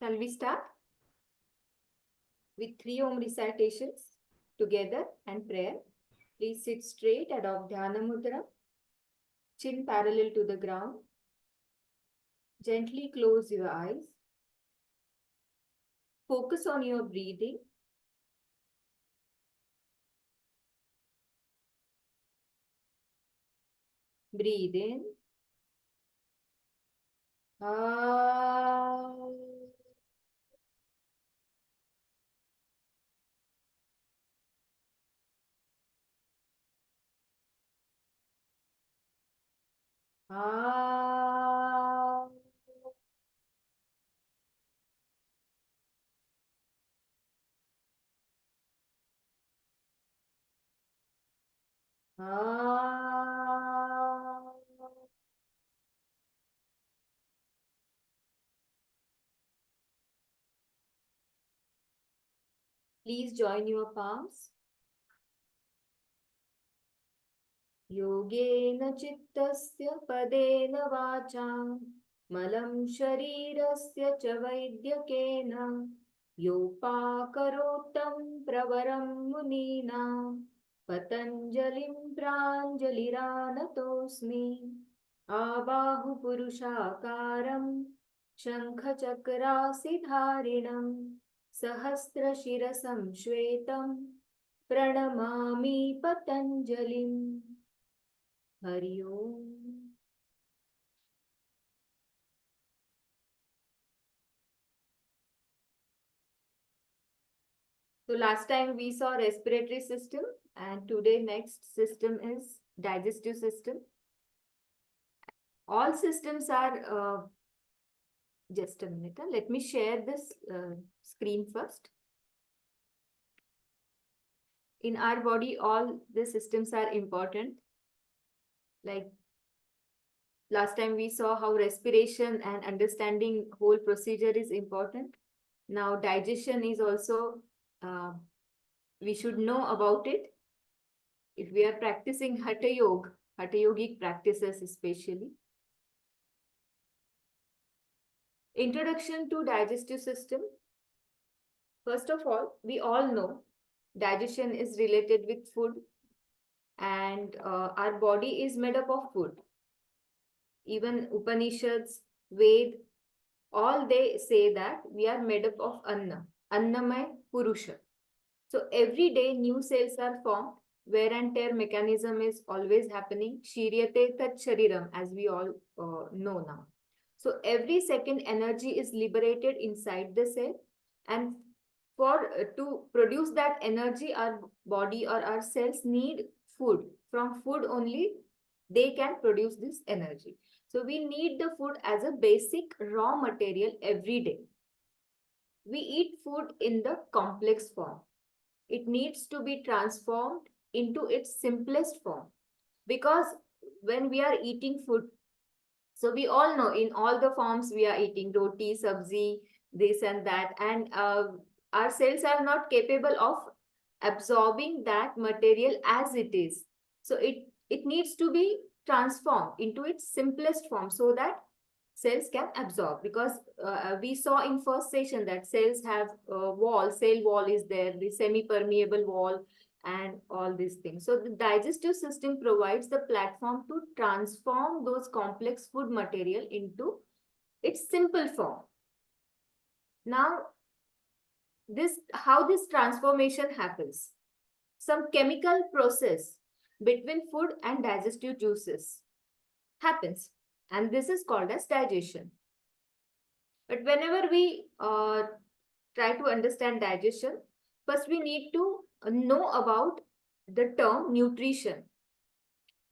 Shall we start? With 3 Om recitations together and prayer. Please sit straight, adopt Dhyana Mudra. Chin parallel to the ground. Gently close your eyes. Focus on your breathing. Breathe in. Please join your palms. Yogena chittasya padena vacham malam sharirasya cha vaidyakena yopakarotam pravaram munina patanjalim pranjaliranatosmi abahu purushakaram shankhachakrasidharinam sahasrashirasam shvetam pranamami patanjalim. Hari Om. So last time we saw respiratory system and today next system is digestive system. All systems are, just a minute, let me share this screen first. In our body, all the systems are important. Like last time we saw how respiration and understanding whole procedure is important. Now digestion is also, we should know about it. If we are practicing Hatha yogic practices especially. Introduction to digestive system. First of all, we all know digestion is related with food and our body is made up of food. Even Upanishads, Ved, all they say that we are made up of Anna, Annamay Purusha. So every day new cells are formed, wear and tear mechanism is always happening. Shiryate tat shariram, as we all know now. So every second energy is liberated inside the cell, and for to produce that energy, our body or our cells need food. From food only they can produce this energy. So we need the food as a basic raw material every day. We eat food in the complex form. It needs to be transformed into its simplest form. Because when we are eating food, so we all know in all the forms we are eating roti, sabzi, this and that, and our cells are not capable of absorbing that material as it is. So it needs to be transformed into its simplest form so that cells can absorb. Because we saw in first session that cells have cell wall is there, the semi-permeable wall, and all these things. So the digestive system provides the platform to transform those complex food material into its simple form. Now, how this transformation happens? Some chemical process between food and digestive juices happens, and this is called as digestion. But whenever we try to understand digestion, first we need to know about the term nutrition.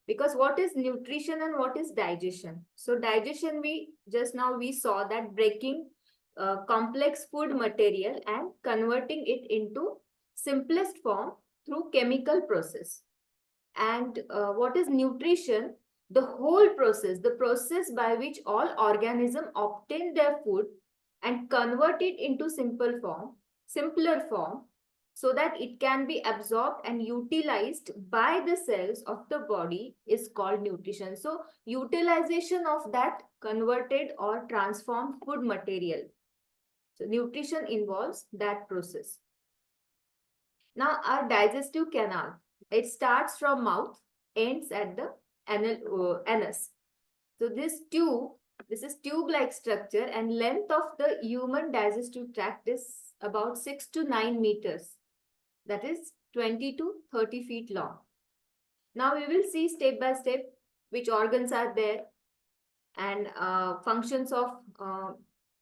Because what is nutrition and what is digestion? So digestion, we saw that breaking complex food material and converting it into simplest form through chemical process. And what is nutrition? The whole process, the process by which all organisms obtain their food and convert it into simpler form, so that it can be absorbed and utilized by the cells of the body is called nutrition. So utilization of that converted or transformed food material. So nutrition involves that process. Now our digestive canal, it starts from mouth, ends at the anus. So this is tube-like structure, and length of the human digestive tract is about 6 to 9 meters. That is 20 to 30 feet long. Now we will see step by step which organs are there and functions of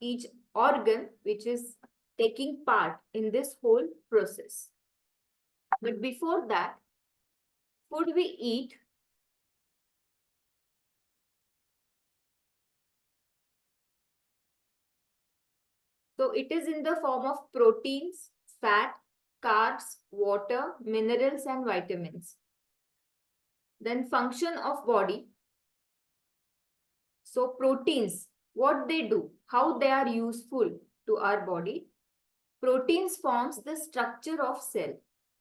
each organ which is taking part in this whole process. But before that, food we eat, so it is in the form of proteins, fat, carbs, water, minerals and vitamins. Then function of body. So proteins, what they do, how they are useful to our body. Proteins forms the structure of cell.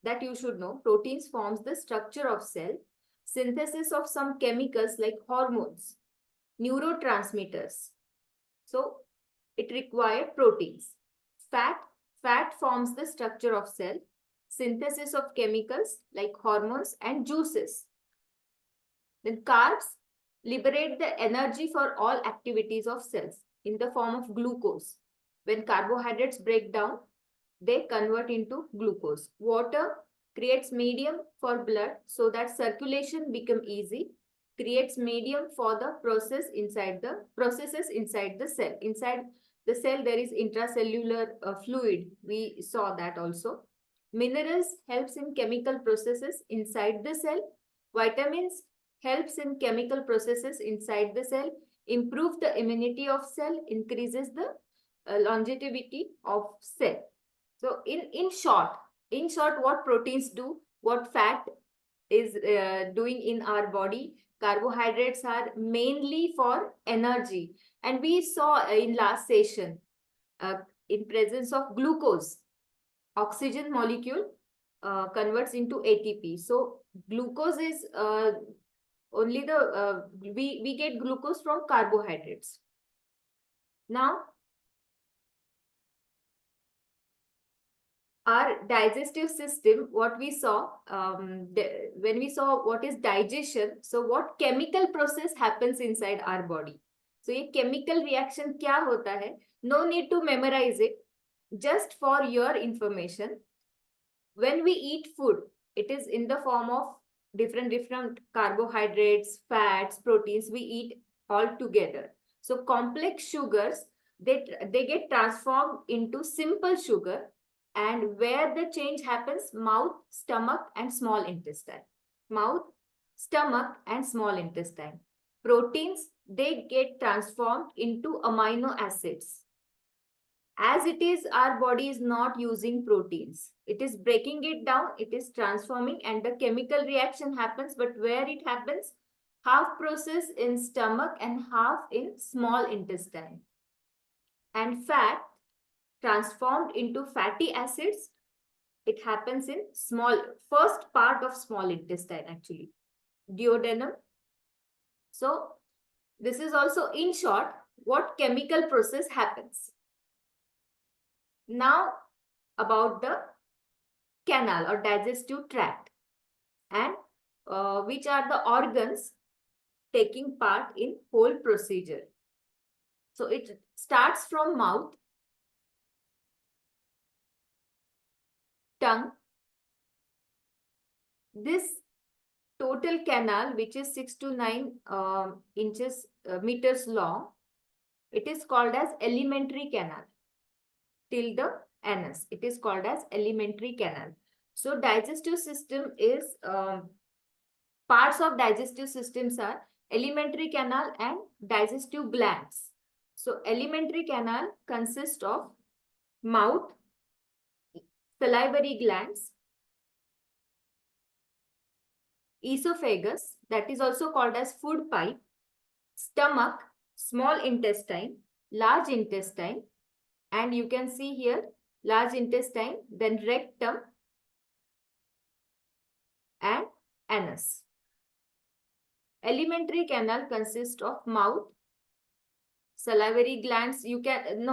That you should know. Proteins forms the structure of cell. Synthesis of some chemicals like hormones, neurotransmitters. So it required proteins. Fat forms the structure of cell. Synthesis of chemicals like hormones and juices. Then carbs liberate the energy for all activities of cells in the form of glucose. When carbohydrates break down, they convert into glucose. Water creates medium for blood so that circulation become easy, creates medium for the processes inside the cell. Inside the cell, there is intracellular fluid. We saw that also. Minerals helps in chemical processes inside the cell. Vitamins helps in chemical processes inside the cell, improve the immunity of cell, increases the longevity of cell. So in short, what proteins do, what fat is doing in our body, carbohydrates are mainly for energy. And we saw in last session, in presence of glucose, oxygen molecule converts into ATP. So glucose is only the we get glucose from carbohydrates. Now our digestive system, what we saw when we saw what is digestion, so what chemical process happens inside our body. So ये chemical reaction क्या होता है? No need to memorize it. Just for your information, when we eat food, it is in the form of different carbohydrates, fats, proteins. We eat all together. So complex sugars, they get transformed into simple sugar. And where the change happens, mouth, stomach and small intestine. Mouth, stomach and small intestine. Proteins, they get transformed into amino acids. As it is, our body is not using proteins. It is breaking it down, it is transforming, and the chemical reaction happens. But where it happens, half process in stomach and half in small intestine. And fat transformed into fatty acids, it happens in first part of small intestine, actually, duodenum. So this is also in short what chemical process happens. Now about the canal or digestive tract, and which are the organs taking part in whole procedure. So it starts from mouth, tongue. This total canal, which is 6 to 9 meters long, it is called as alimentary canal. Till the anus, it is called as alimentary canal. So digestive system is parts of digestive systems are alimentary canal and digestive glands. So alimentary canal consists of mouth, salivary glands, esophagus, that is also called as food pipe, stomach, small intestine, large intestine, and you can see here large intestine, then rectum and anus. Alimentary canal consists of mouth, Salivary glands,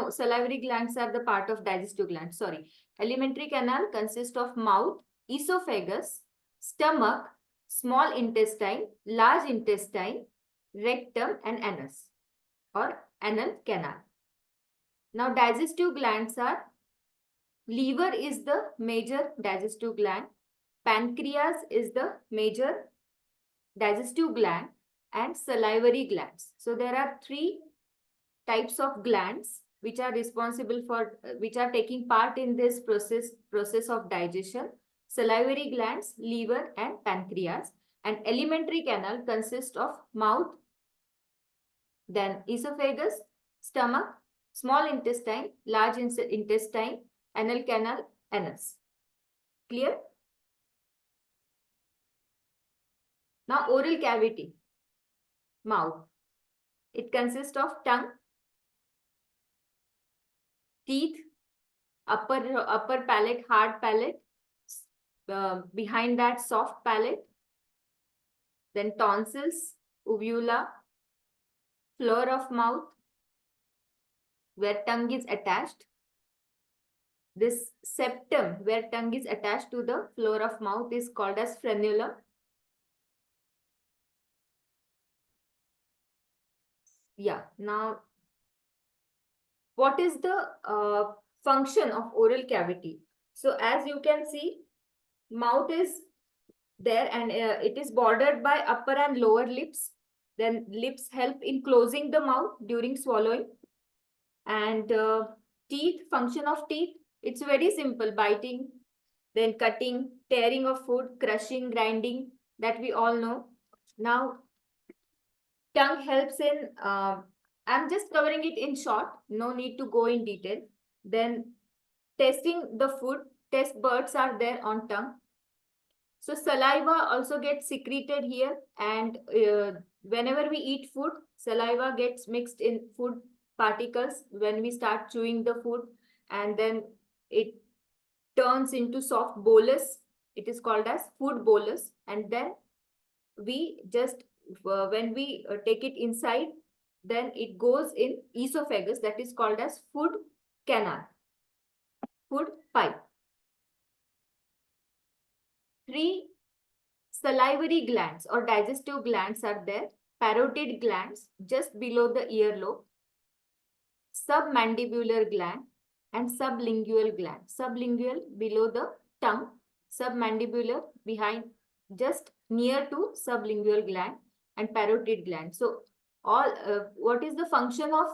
salivary glands are the part of digestive glands. Sorry. Alimentary canal consists of mouth, esophagus, stomach, small intestine, large intestine, rectum, and anus or anal canal. Now, digestive glands are liver is the major digestive gland, pancreas is the major digestive gland, and salivary glands. So, there are three types of glands which are responsible for which are taking part in this process of digestion: salivary glands, liver, and pancreas. And alimentary canal consists of mouth, then esophagus, stomach, small intestine, large intestine, anal canal, anus. Clear? Now, oral cavity, mouth. It consists of tongue, teeth, upper palate, hard palate, behind that soft palate, then tonsils, uvula, floor of mouth, where tongue is attached. This septum, where tongue is attached to the floor of mouth, is called as frenulum. Yeah, now, what is the function of oral cavity? So, as you can see, mouth is there and it is bordered by upper and lower lips. Then lips help in closing the mouth during swallowing. And teeth, function of teeth, it's very simple: biting, then cutting, tearing of food, crushing, grinding, that we all know. Now, tongue helps in, I'm just covering it in short, no need to go in detail. Then tasting the food, taste buds are there on tongue. So saliva also gets secreted here, and whenever we eat food, saliva gets mixed in food particles when we start chewing the food, and then it turns into soft bolus. It is called as food bolus, and then we just when we take it inside, then it goes in esophagus, that is called as food canal, food pipe. Three salivary glands or digestive glands are there: parotid glands just below the earlobe, submandibular gland, and sublingual gland. Sublingual below the tongue, submandibular behind, just near to sublingual gland, and parotid gland. So, all what is the function of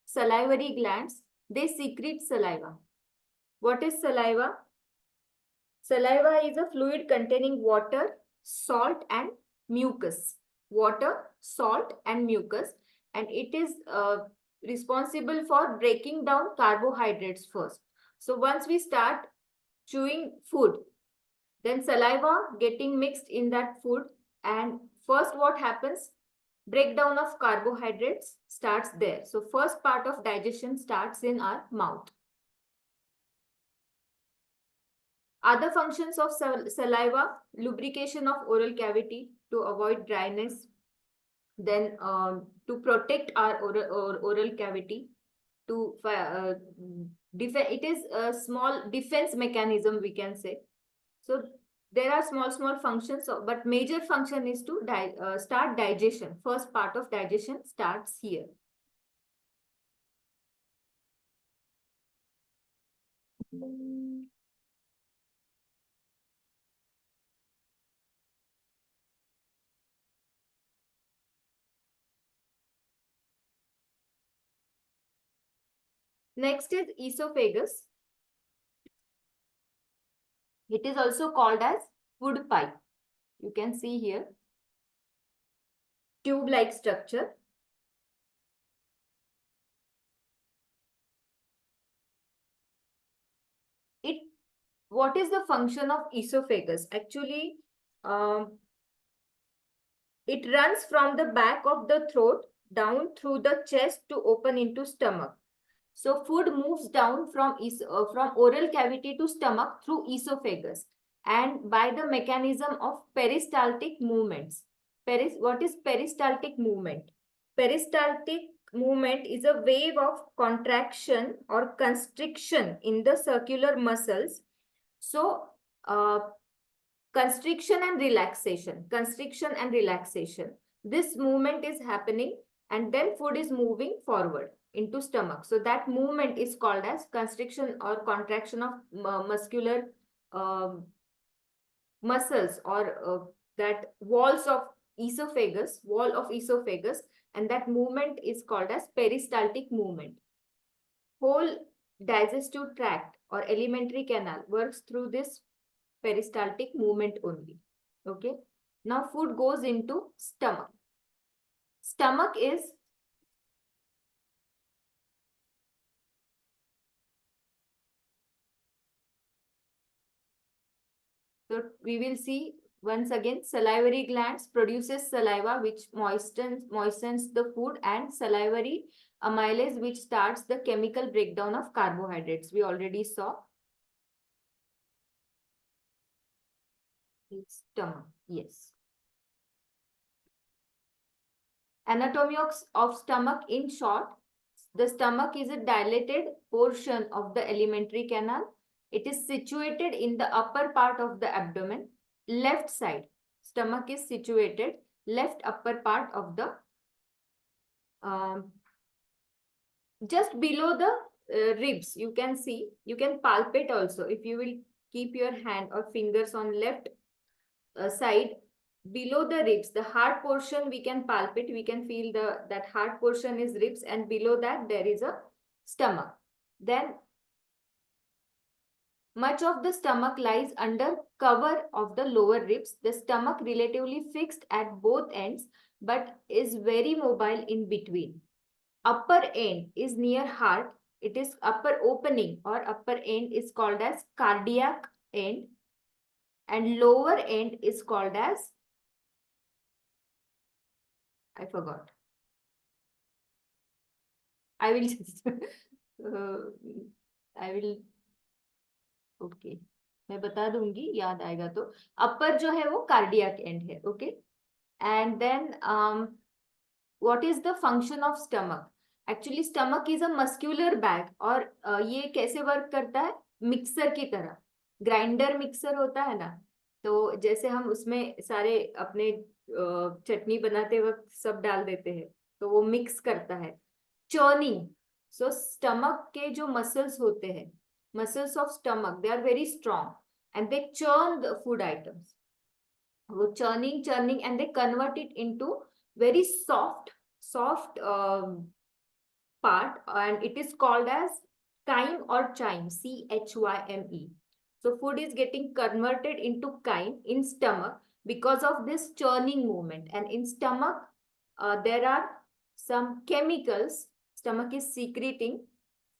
salivary glands? They secrete saliva. What is saliva? Saliva is a fluid containing water, salt, and mucus. Water, salt, and mucus, and it is responsible for breaking down carbohydrates first. So once we start chewing food, then saliva getting mixed in that food, and first what happens? Breakdown of carbohydrates starts there. So first part of digestion starts in our mouth. Other functions of saliva: lubrication of oral cavity to avoid dryness, then to protect our oral cavity, to it is a small defense mechanism, we can say. So there are small functions, but major function is to start digestion. First part of digestion starts here. Next is esophagus. It is also called as food pipe. You can see here, tube-like structure. What is the function of esophagus? Actually, it runs from the back of the throat down through the chest to open into stomach. So food moves down from oral cavity to stomach through esophagus, and by the mechanism of peristaltic movements. What is peristaltic movement? Peristaltic movement is a wave of contraction or constriction in the circular muscles. So, constriction and relaxation, constriction and relaxation. This movement is happening, and then food is moving forward into stomach. So that movement is called as constriction or contraction of muscular um muscles, or that wall of esophagus, and that movement is called as peristaltic movement. Whole digestive tract or alimentary canal works through this peristaltic movement only. Okay. Now food goes into stomach. Stomach is so we will see once again, salivary glands produces saliva which moistens the food, and salivary amylase which starts the chemical breakdown of carbohydrates. We already saw. Stomach, yes. Anatomy of stomach in short. The stomach is a dilated portion of the alimentary canal. It is situated in the upper part of the abdomen, left side. Stomach is situated left upper part of the just below the ribs. You can see, you can palpate also. If you will keep your hand or fingers on left side, below the ribs, the hard portion we can palpate, we can feel that hard portion is ribs, and below that there is a stomach. Then much of the stomach lies under cover of the lower ribs. The stomach relatively fixed at both ends but is very mobile in between. Upper end is near heart. It is upper opening or upper end is called as cardiac end, and lower end is called as, I forgot. I will just I will okay मैं बता दूंगी, याद आएगा तो. अपर जो है वो cardiac end है. Okay. And then what is the function of stomach? Actually stomach is a muscular bag, और ये कैसे वर्क करता है? मिक्सर की तरह. ग्राइंडर मिक्सर होता है ना, तो जैसे हम उसमें सारे अपने चटनी बनाते वक्त सब डाल देते हैं, तो वो मिक्स करता है. चर्निंग. सो स्टमक के जो मसल्स होते हैं, muscles of stomach, they are very strong and they churn the food items. वो churning and they convert it into very soft part, and it is called as chyme or chyme, chyme. So food is getting converted into chyme in stomach because of this churning movement. And in stomach there are some chemicals stomach is secreting.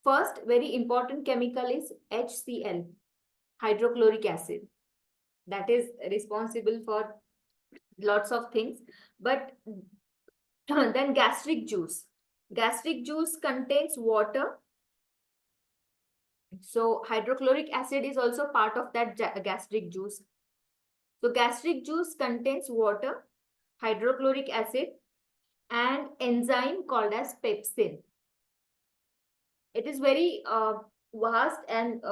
First, very important chemical is HCl, hydrochloric acid. That is responsible for lots of things. But then gastric juice. Gastric juice contains water. So hydrochloric acid is also part of that gastric juice. So gastric juice contains water, hydrochloric acid, and enzyme called as pepsin. It is very vast, and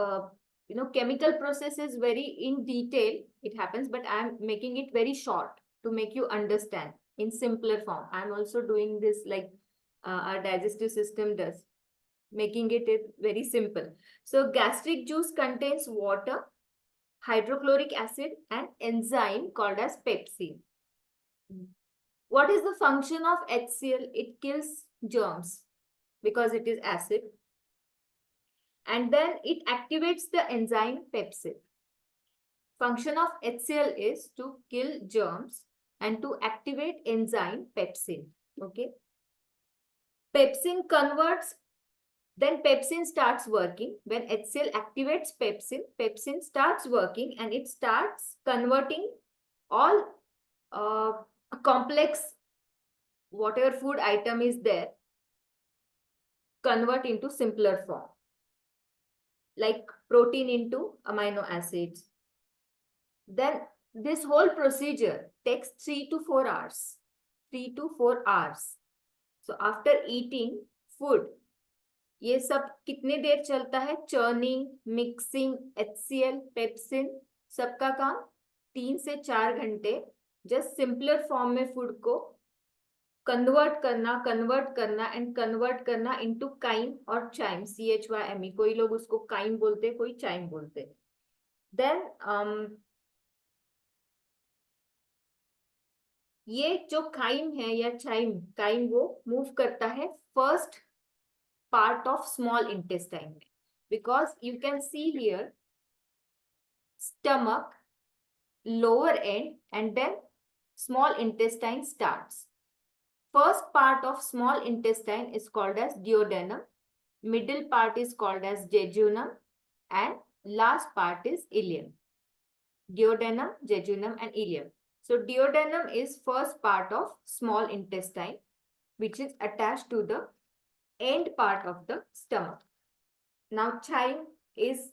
chemical process is very in detail. It happens, but I am making it very short to make you understand in simpler form. I am also doing this like our digestive system does, making it very simple. So gastric juice contains water, hydrochloric acid, and enzyme called as pepsin. What is the function of HCl? It kills germs because it is acid. And then it activates the enzyme pepsin. Function of HCl is to kill germs and to activate enzyme pepsin. Okay. Pepsin converts, then pepsin starts working. When HCl activates pepsin, pepsin starts working and it starts converting all complex, whatever food item is there, convert into simpler form, like protein into amino acids. Then this whole procedure takes 3 to 4 hours. 3 to 4 hours. So after eating food, ये सब कितने देर चलता है? Churning, mixing, HCL, pepsin, सबका काम 3 से 4 घंटे। Just simpler form में फूड को कन्वर्ट करना एंड कन्वर्ट करना इनटू काइम और चाइम, CHYME। कोई लोग उसको काइम बोलते, कोई चाइम बोलते। देन ये जो काइम है या चाइम, काइम वो मूव करता है first part of small intestine में, because you can see here stomach, lower end, and then small intestine starts. First part of small intestine is called as duodenum, middle part is called as jejunum, and last part is ileum. Duodenum, jejunum, and ileum. So duodenum is first part of small intestine, which is attached to the end part of the stomach. Now chyme is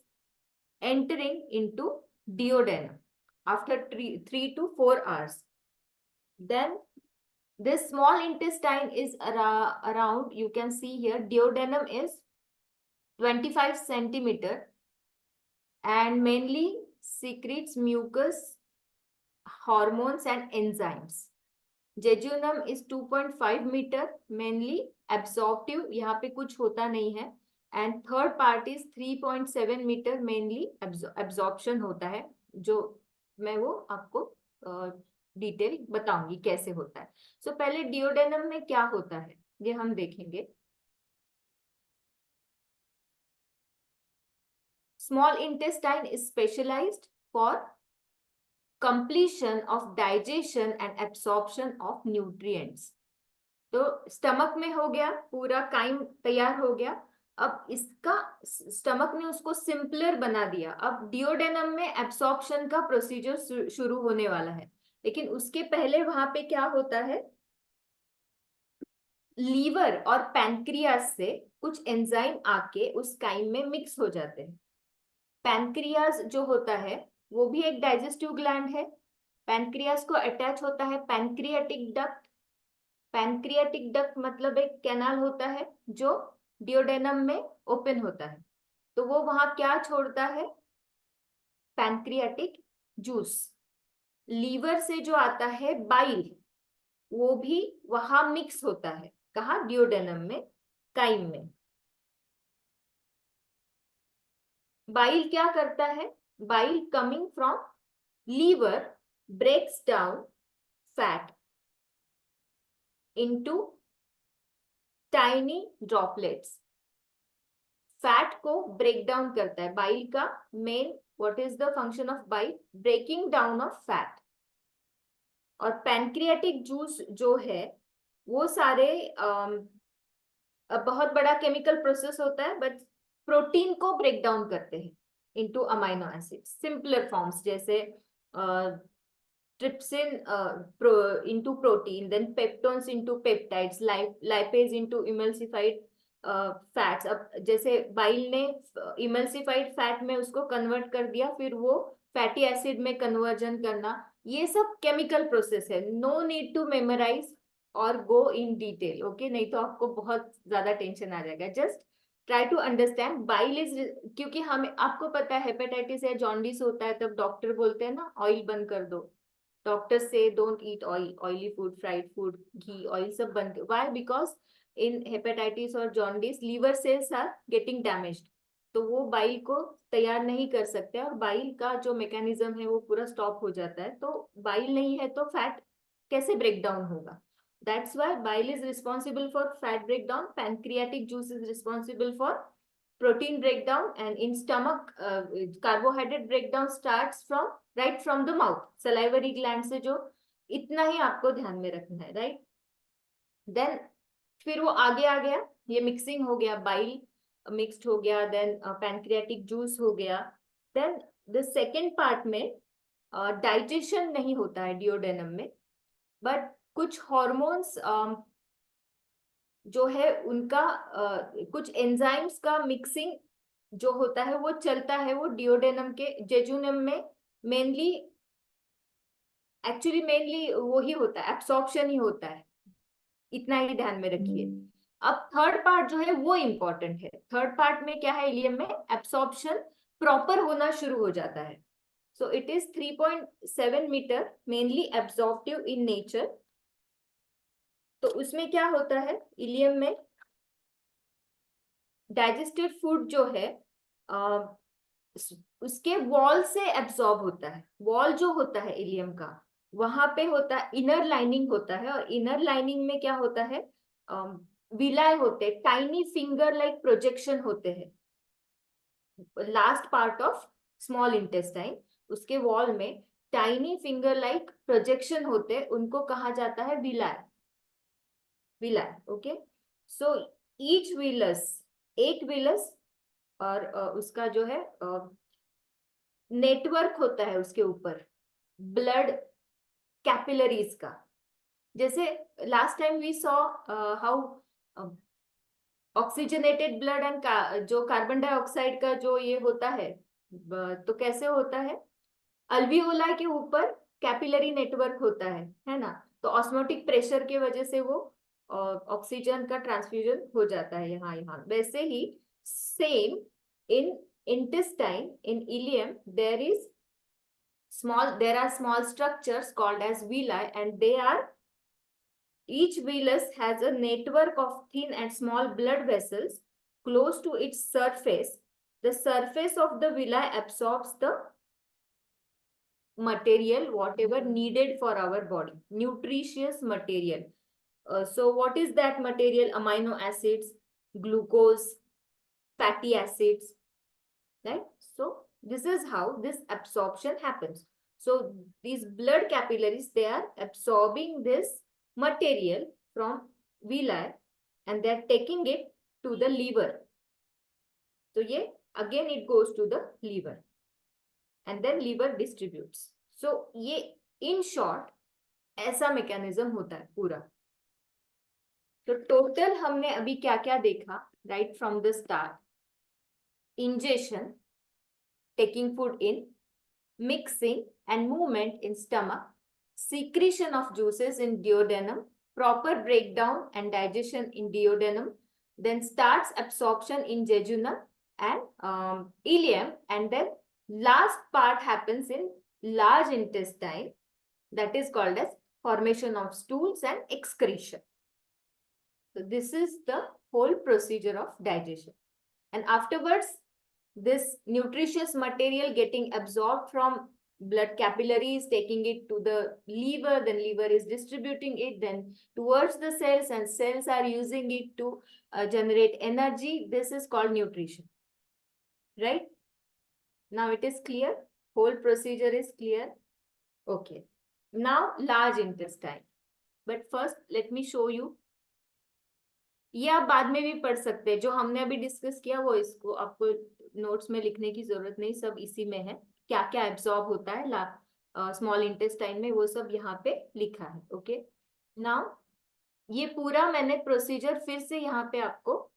entering into duodenum after 3 to 4 hours. Then this small intestine is around, you can see here, duodenum is 25 centimeter and mainly secretes mucus, hormones and enzymes. Jejunum is 2.5 meter, mainly absorptive, यहाँ पे कुछ होता नहीं है. And third part is 3.7 meter, mainly absorption होता है, जो मैं वो आपको डिटेल बताऊंगी कैसे होता है. सो पहले डिओडेनम में क्या होता है ये हम देखेंगे. Small intestine is specialized for completion of digestion and absorption of nutrients. तो स्टमक में हो गया, पूरा काइम तैयार हो गया. अब इसका स्टमक ने उसको सिंपलर बना दिया. अब डिओडेनम में एब्सॉर्प्शन का प्रोसीजर शुरू होने वाला है, लेकिन उसके पहले वहां पे क्या होता है, लीवर और पैनक्रियाज से कुछ एंजाइम आके उस काइम में मिक्स हो जाते हैं. पैनक्रियाज जो होता है वो भी एक डाइजेस्टिव ग्लैंड है. पैनक्रियाज को अटैच होता है पैनक्रियाटिक डक्ट. पैनक्रियाटिक डक्ट मतलब एक कैनाल होता है जो डिओडेनम में ओपन होता है. तो वो वहां क्या छोड़ता है? Pancreatic juice. लीवर से जो आता है बाइल, वो भी वहां मिक्स होता है. कहा? डिओडेनम में, काइम में. बाइल क्या करता है? Bile coming from liver breaks down fat into tiny droplets. Fat को ब्रेक डाउन करता है. बाइल का main, what is the function of bile? Breaking down of fat. और पैनक्रियाटिक जूस जो है वो सारे बहुत बड़ा केमिकल प्रोसेस होता है, बट प्रोटीन को ब्रेक डाउन करते हैं into amino acids, simpler forms, जैसे trypsin into protein, then peptones into peptides, lipase into emulsified fats. अब जैसे बाइल ने emulsified fat में उसको कन्वर्ट कर दिया, फिर वो फैटी एसिड में कन्वर्जन करना, ये सब केमिकल प्रोसेस है. नो नीड टू मेमोराइज और गो इन डिटेल, ओके? नहीं तो आपको बहुत ज्यादा टेंशन आ जाएगा. Just try to understand. Bile is, क्योंकि हमें, आपको पता है हेपेटाइटिस या जॉन्डिस होता है तब डॉक्टर बोलते हैं ना ऑयल बंद कर दो. Doctors say don't eat oily food, fried food, ghee, oil सब बंद. Why? Because in hepatitis और jaundice liver cells are getting damaged. तो वो बाइल को तैयार नहीं कर सकते और बाइल का जो मैकेनिज्म है वो पूरा स्टॉप हो जाता है. तो बाइल नहीं है तो फैट कैसे ब्रेक डाउन होगा? That's why bile is responsible for fat breakdown. Pancreatic juice is responsible for protein breakdown, and in stomach carbohydrate breakdown starts from right from the mouth, salivary gland से. जो इतना ही आपको ध्यान में रखना है, राइट? देन फिर वो आगे आ गया, ये मिक्सिंग हो गया, बाइल मिक्स्ड हो गया, देन पैनक्रियाटिक जूस हो गया. देन द सेकेंड पार्ट में डाइजेशन नहीं होता है डिओडेनम में, बट कुछ हॉर्मोन्स जो है उनका कुछ एंजाइम्स का मिक्सिंग जो होता है वो चलता है. वो डिओडेनम के जेजुनम में मेनली, एक्चुअली मेनली वो ही होता है, एब्सॉर्प्शन ही होता है. इतना ही ध्यान में रखिए। अब थर्ड पार्ट जो है वो इंपॉर्टेंट है। थर्ड पार्ट में क्या है, इलियम में एब्सॉर्प्शन प्रॉपर होना शुरू हो जाता है। So it is 3.7 metre, mainly absorptive in nature. तो उसमें क्या होता है, इलियम में डाइजेस्टेड फूड जो है उसके वॉल से एब्सॉर्ब होता है। वॉल जो होता है इलियम का, वहां पे होता है इनर लाइनिंग होता है, और इनर लाइनिंग में क्या होता है, विलाय होते, टाइनी फिंगर लाइक प्रोजेक्शन होते हैं, last part of small intestine. उसके वॉल में टाइनी फिंगर लाइक प्रोजेक्शन होते, उनको कहा जाता है विलाय। विलाय, ओके। सो ईच विलस, एक विलस, और उसका जो है नेटवर्क होता है उसके ऊपर ब्लड कैपिलरीज का। जैसे last time we saw how oxygenated blood and जो कार्बन डाइऑक्साइड का जो ये होता है, तो कैसे होता है, अल्वियोला के ऊपर कैपिलरी नेटवर्क होता है ना। तो ऑस्मोटिक प्रेशर की वजह से वो ऑक्सीजन का ट्रांसफ्यूजन हो जाता है यहाँ यहाँ। वैसे ही same in intestine, in ileum, there are small structures called as villi, and they are, each villus has a network of thin and small blood vessels close to its surface. The surface of the villi absorbs the material whatever needed for our body, nutritious material. So what is that material? Amino acids, glucose, fatty acids, right? So this is how this absorption happens. So these blood capillaries, they are absorbing this material from villi and they are taking it to the liver. So yeah, again it goes to the liver and then liver distributes. So ये in short ऐसा mechanism होता है पूरा। तो total हमने अभी क्या क्या देखा, right from the start: ingestion, taking food in, mixing and movement in stomach, secretion of juices in duodenum, proper breakdown and digestion in duodenum, then starts absorption in jejunum and ileum, and then last part happens in large intestine, that is called as formation of stools and excretion. So this is the whole procedure of digestion. And afterwards, this nutritious material getting absorbed from blood capillaries, taking it to the liver, then liver is distributing it then towards the cells, and cells are using it to generate energy. This is called nutrition, right? Now it is clear, whole procedure is clear. Okay, now large intestine, but first let me show you, ये आप बाद में भी पढ़ सकते हैं, जो हमने अभी डिस्कस किया वो इसको आपको नोट्स में लिखने की जरूरत नहीं, सब इसी में है। क्या क्या एब्सॉर्ब होता है स्मॉल इंटेस्टाइन में, वो सब यहाँ पे लिखा है। ओके, नाउ ये पूरा मैंने प्रोसीजर फिर से यहाँ पे आपको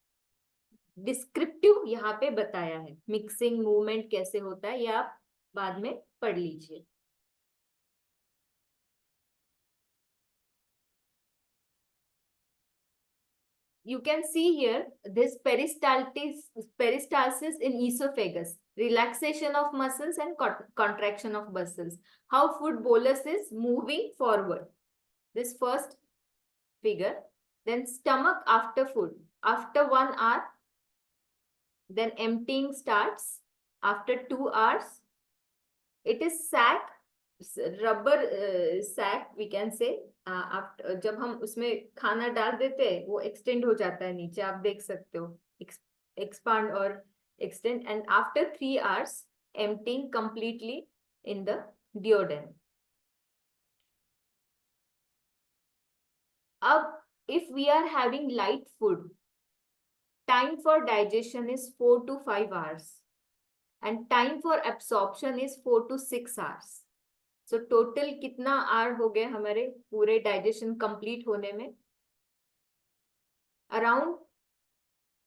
डिस्क्रिप्टिव यहाँ पे बताया है। मिक्सिंग मूवमेंट कैसे होता है ये आप बाद में पढ़ लीजिए। You can see here this peristalsis in esophagus, relaxation of muscles and contraction of muscles. How food bolus is moving forward. This first figure. Then stomach after food. After 1 hour, then emptying starts. After 2 hours, it is sac, rubber sac we can say. After जब हम उसमें खाना डाल देते हैं वो extend हो जाता है नीचे, आप देख सकते हो, एक्सपांड और extend, and after 3 hours emptying completely in the duodenum. अब if we are having light food, time for digestion is 4 to 5 hours and time for absorption is 4 to 6 hours. So total कितना our हो गए हमारे पूरे digestion complete होने में? Around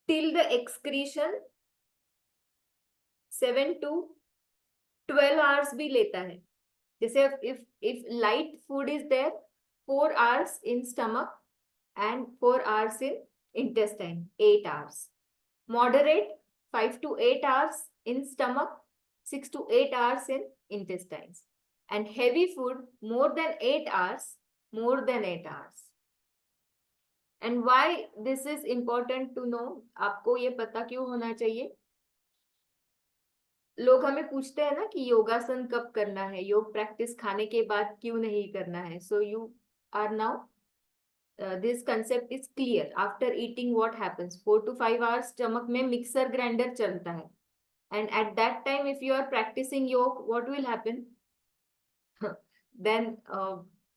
till the excretion 7 to 12 hours भी लेता है। जैसे if light food is there, 4 hours in stomach, and 4 hours in intestine, 8 hours. Moderate, 5 to 8 hours in stomach, 6 to 8 hours in intestines. And heavy food, more than 8 hours, more than 8 hours. And why this is important to know? आपको ये पता क्यों होना चाहिए? लोग हमें पूछते हैं ना कि योगासन कब करना है, योग प्रैक्टिस खाने के बाद क्यों नहीं करना है. So you are now this concept is clear. After eating, what happens? 4 to 5 hours stomach में mixer grinder चलता है. And at that time, if you are practicing yoga, what will happen? Then,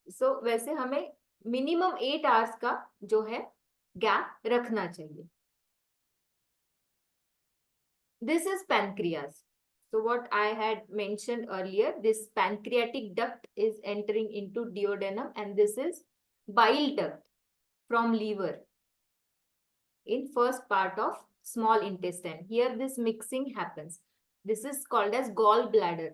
so वैसे हमें minimum 8 hours का जो है gap रखना चाहिए. This is pancreas. So what I had mentioned earlier, this pancreatic duct is entering into duodenum, and this is bile duct from liver in first part of small intestine. Here this mixing happens. This is called as gallbladder.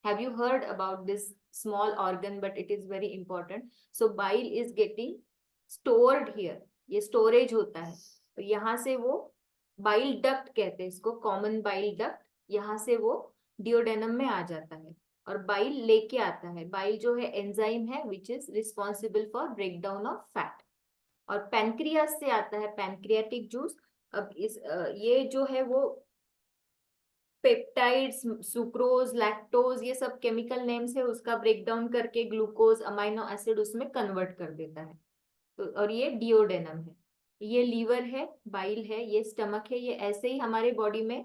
Have you heard about this small organ? But it is very important. So bile is getting stored here. ये storage होता है. तो यहाँ से वो bile duct कहते हैं इसको, common bile duct. यहाँ से वो duodenum में आ जाता है और bile लेके आता है. Bile जो है enzyme है which is responsible for breakdown of fat. और पैनक्रियास से आता है पैनक्रियाटिक जूस. अब इस ये जो है वो पेप्टाइड्स, सुक्रोज, लैक्टोज, ये सब केमिकल नेम्स है, उसका ब्रेकडाउन करके ग्लूकोज, अमाइनो एसिड उसमें कन्वर्ट कर देता है. तो और ये डिओडेनम है, ये लीवर है, बाइल है, ये स्टमक है. ये ऐसे ही हमारे बॉडी में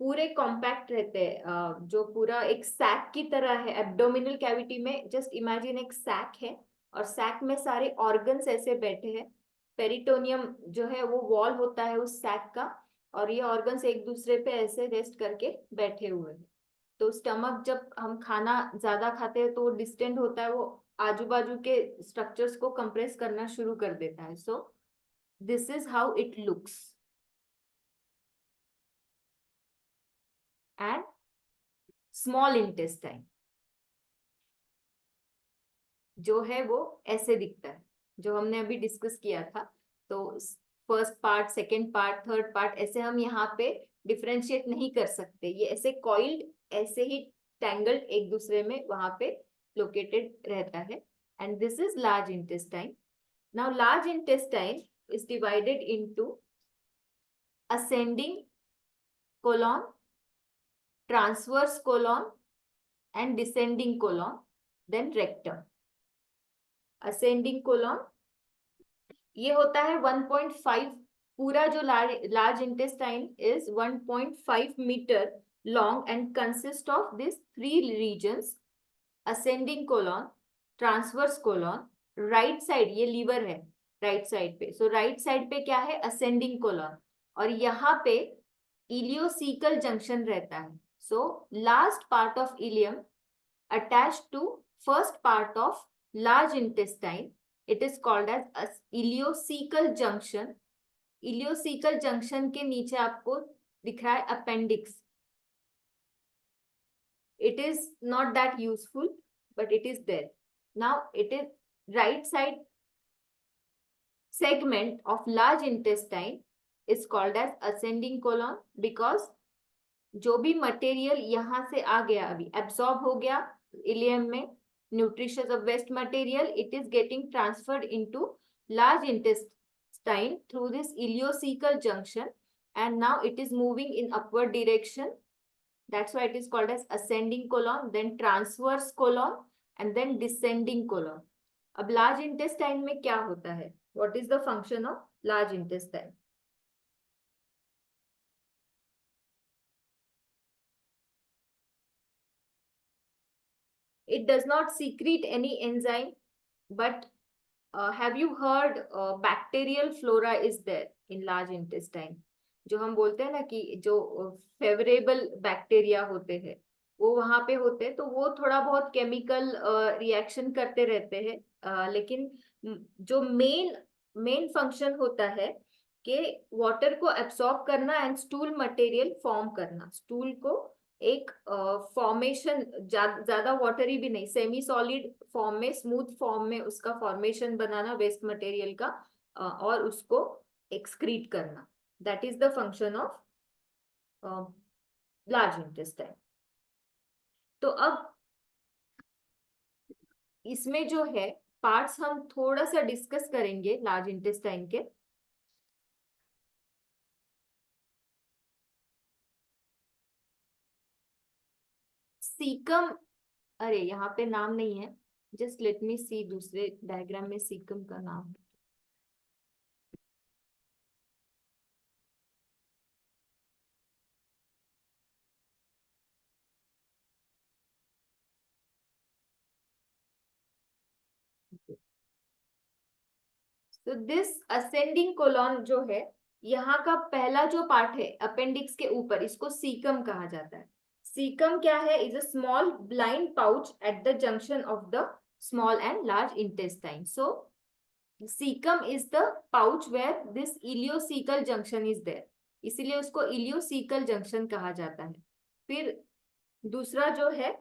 पूरे कॉम्पैक्ट रहते हैं, जो पूरा एक सैक की तरह है. एब्डोमिनल कैविटी में जस्ट इमेजिन एक सैक है और सैक में सारे ऑर्गन्स ऐसे बैठे हैं. पेरिटोनियम जो है वो वॉल होता है उस सैक का, और ये ऑर्गन्स एक दूसरे पे ऐसे रेस्ट करके बैठे हुए हैं. तो स्टमक जब हम खाना ज्यादा खाते हैं तो वो डिस्टेंड होता है, वो आजू बाजू के स्ट्रक्चर्स को कंप्रेस करना शुरू कर देता है. So this is how it looks. And small intestine जो है वो ऐसे दिखता है, जो हमने अभी डिस्कस किया था. तो first part, second part, third part, ऐसे हम यहाँ पे डिफरेंशिएट नहीं कर सकते. ये ऐसे कॉइल्ड, ऐसे ही टैंगल्ड एक दूसरे में वहां पे लोकेटेड रहता है. And this is large intestine. Now large intestine is divided into ascending colon, transverse colon and descending colon, then rectum. Ascending colon ये होता है 1.5, पूरा जो large intestine is 1.5 metre long and consist of this 3 regions: ascending colon, transverse colon, right side, ये liver है right side पे. So right side पे क्या है? Ascending colon. और यहाँ पे इलियोसिकल जंक्शन रहता है. So last part of ileum attached to first part of large intestine, it is called as ileocecal junction. Ileocecal junction के नीचे आपको दिख रहा है appendix. It is not that useful, but it is there. Now it is right side segment of large intestine is called as ascending colon, because जो भी material यहाँ से आ गया, अभी एब्सॉर्ब हो गया इलियम में, nutritious of waste material, it is getting transferred into large intestine through this ileocecal junction, and now it is moving in upward direction. That's why it is called as ascending colon, then transverse colon, and then descending colon. अब large intestine में क्या होता है? What is the function of large intestine? It does not secrete any enzyme, but have you heard bacterial flora is there in large intestine? जो हम बोलते हैं ना कि जो फेवरेबल बैक्टीरिया होते हैं वो वहां पे होते हैं, तो वो थोड़ा बहुत केमिकल रिएक्शन करते रहते हैं, लेकिन जो मेन फंक्शन होता है कि वाटर को एब्सॉर्ब करना एंड स्टूल मटेरियल फॉर्म करना, स्टूल को एक फॉर्मेशन, ज्यादा वाटरी भी नहीं, सेमी सॉलिड फॉर्म में, स्मूथ फॉर्म में उसका फॉर्मेशन बनाना वेस्ट मटेरियल का, और उसको एक्सक्रीट करना, that is the function of large intestine. तो अब इसमें जो है पार्ट्स हम थोड़ा सा डिस्कस करेंगे लार्ज इंटेस्टाइन के। सीकम, अरे यहाँ पे नाम नहीं है, जस्ट लेट मी सी, दूसरे डायग्राम में सीकम का नाम है। तो दिस असेंडिंग कोलॉन जो है, यहाँ का पहला जो पार्ट है अपेंडिक्स के ऊपर, इसको सीकम कहा जाता है। सीकम क्या है? Is a small blind pouch at the junction of the small and large intestine. So caecum is the pouch where this ileocaecal junction is there, इसीलिए उसको इलियोसीकल जंक्शन कहा जाता है। फिर दूसरा जो है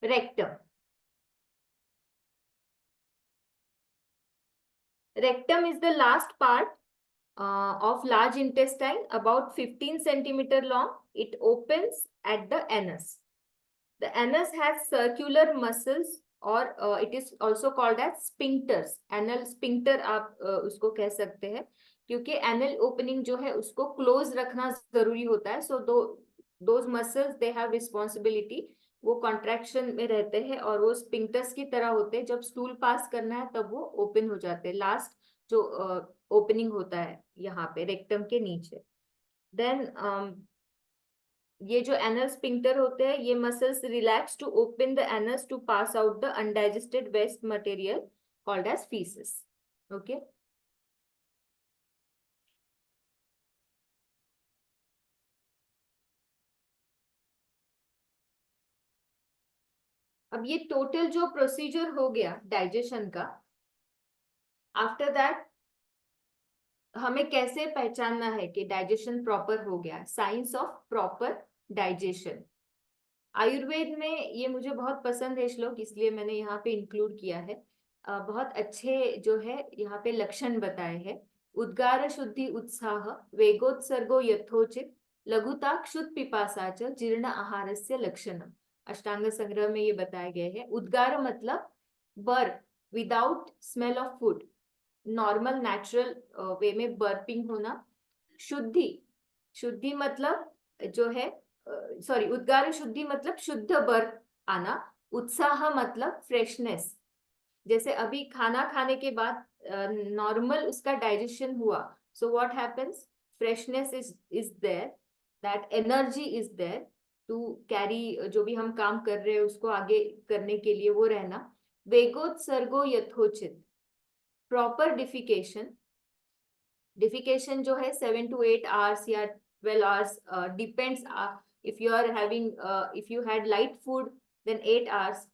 rectum. Rectum is the last part of large intestine, about 15 centimeter long. It opens at the anus. The anus has circular muscles, or it is also called as sphincters. Anal sphincter आप उसको कह सकते हैं, क्योंकि anal opening जो है उसको close रखना जरूरी होता है। So those muscles they have responsibility, वो कॉन्ट्रैक्शन में रहते हैं और वो स्पिंक्टर्स की तरह होते हैं। जब स्टूल पास करना है तब वो ओपन हो जाते हैं, लास्ट जो ओपनिंग होता है यहाँ पे रेक्टम के नीचे। देन ये जो एनल स्पिंक्टर होते हैं, ये muscles relax to open the anus to pass out the undigested waste material called as faeces. Okay, अब ये टोटल जो प्रोसीजर हो गया डाइजेशन का, आफ्टर दैट हमें कैसे पहचानना है कि डाइजेशन प्रॉपर हो गया? Science of proper digestion. Ayurveda में ये मुझे बहुत पसंद है श्लोक, इसलिए मैंने यहाँ पे इंक्लूड किया है। बहुत अच्छे जो है यहाँ पे लक्षण बताए हैं। उद्गार शुद्धि उत्साह, वेगोत्सर्गो यथोचित, लघुता क्षुत पिपासा च, जीर्ण आहारस्य लक्षणम। अष्टांग संग्रह में ये बताए गए हैं। उद्गार मतलब burp, without smell of food, normal natural way में बर्पिंग होना। शुद्धि, शुद्धि मतलब जो है, सॉरी, उद्गार शुद्धि मतलब शुद्ध बर्प आना। उत्साह मतलब फ्रेशनेस, जैसे अभी खाना खाने के बाद नॉर्मल उसका डाइजेशन हुआ, so what happens, freshness is there, that energy is there to carry जो भी हम काम कर रहे हैं उसको आगे करने के लिए, वो रहना। वेगोत्सर्गो यथोचित, प्रॉपर डिफिकेशन। डिफिकेशन जो है 7 to 8 hours या 12 hours, depends. if you are having if you had light food then 8 hours,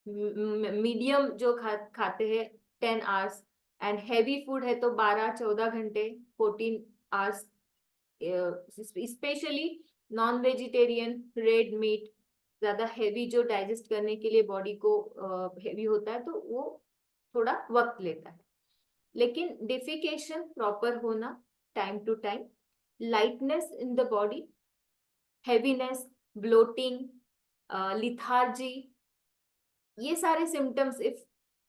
medium जो खाते हैं 10 hours, एंड हैवी फूड है तो 12-14 घंटे, 14 hours। Specially non vegetarian, red meat, ज्यादा हैवी जो डाइजेस्ट करने के लिए बॉडी को हैवी होता है, तो वो थोड़ा वक्त लेता है। लेकिन डिफिकेशन प्रॉपर होना time to time, lightness in the body, heaviness, bloating, lethargy, ये सारे symptoms, if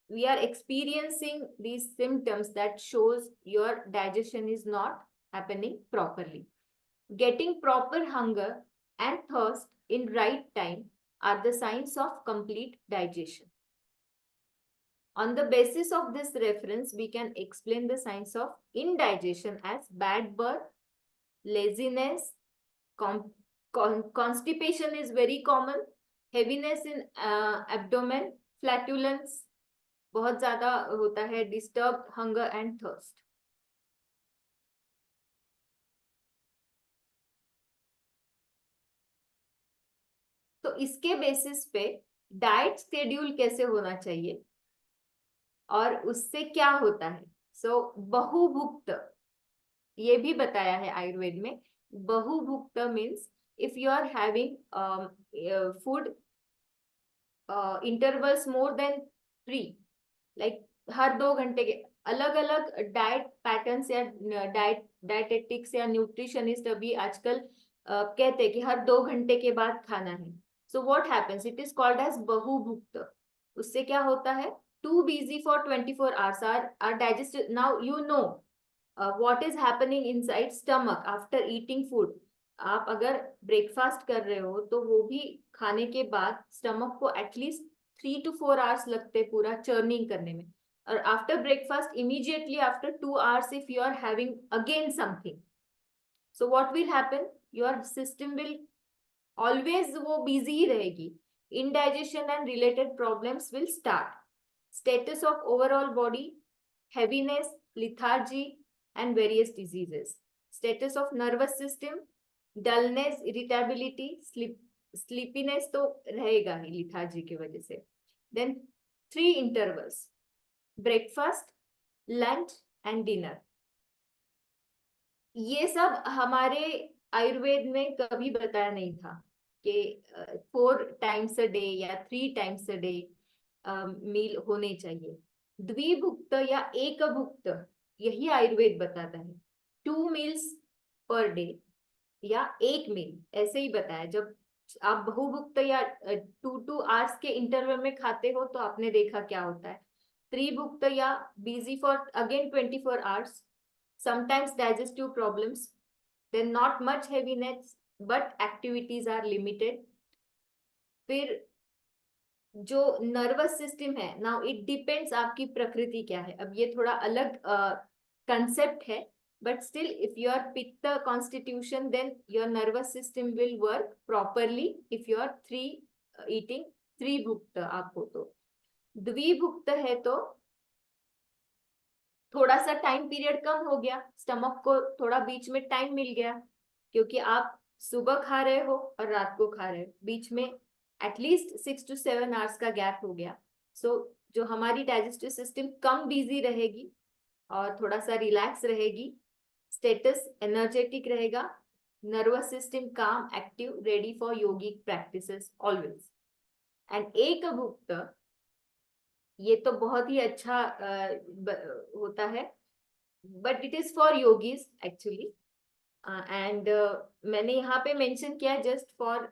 we are experiencing these symptoms, that shows your digestion is not happening properly. Getting proper hunger and thirst in right time are the signs of complete digestion. On the basis of this reference, we can explain the signs of indigestion as bad birth, laziness, constipation is very common, heaviness in abdomen, flatulence बहुत ज्यादा होता है, disturb hunger and thirst. तो इसके basis पे diet schedule कैसे होना चाहिए और उससे क्या होता है। सो बहुभुक्त, ये भी बताया है आयुर्वेद में, बहुभुक्त means if you are having food intervals more than 3, like हर 2 घंटे के, अलग अलग डाइट पैटर्न्स या डाइटेटिक्स या न्यूट्रिशनिस्ट अभी आजकल कहते हैं कि हर 2 घंटे के बाद खाना है. So what happens, it is called as बहुभुक्त. उससे क्या होता है, too busy for 24 hours are digest. Now you know what is happening inside stomach after eating food. आप अगर ब्रेकफास्ट कर रहे हो तो वो भी खाने के बाद स्टमक को एटलीस्ट 3 to 4 hours लगते हैं पूरा चर्निंग करने में. और after breakfast immediately after 2 hours if you are having again something, so what will happen, your system will always वो बिजी ही रहेगी. indigestion and related problems will start. Status of overall body, heaviness, lethargy and various diseases. Status of nervous system, dullness, irritability, sleepiness तो रहेगा ही lethargy की वजह से. Then 3 intervals, breakfast, lunch and dinner. ये सब हमारे आयुर्वेद में कभी बताया नहीं था कि 4 times a day या 3 times a day मील होने चाहिए. द्विभुक्त या एक भुक्त, यही आयुर्वेद बताता है. 2 meals per day या 1 मील ऐसे ही बताया. जब आप बहुभुक्त या 2 hours के इंटरवल में खाते हो तो आपने देखा क्या होता है. त्रिभुक्त या busy for again 24 hours, sometimes digestive problems, then not much heaviness but activities are limited. फिर जो नर्वस सिस्टम है, नाउ इट डिपेंड्स आपकी प्रकृति क्या है. अब ये थोड़ा अलग कंसेप्ट है, but still if you are pitta constitution then your nervous system will work properly if you are eating त्रिभुक्त. आपको तो द्विभुक्त है तो थोड़ा सा टाइम पीरियड कम हो गया, स्टमक को थोड़ा बीच में टाइम मिल गया, क्योंकि आप सुबह खा रहे हो और रात को खा रहे हो, बीच में एटलीस्ट 6 to 7 hours का गैप हो गया. सो जो हमारी डाइजेस्टिव सिस्टम कम बिजी रहेगी और थोड़ा सा रिलैक्स रहेगी, स्टेटस एनर्जेटिक रहेगा, नर्वस सिस्टम काम, active, ready for yogic practices always. And एक भुक्त, ये तो बहुत ही अच्छा होता है, but it is for yogis actually. And मैंने यहाँ पे मेंशन किया जस्ट फॉर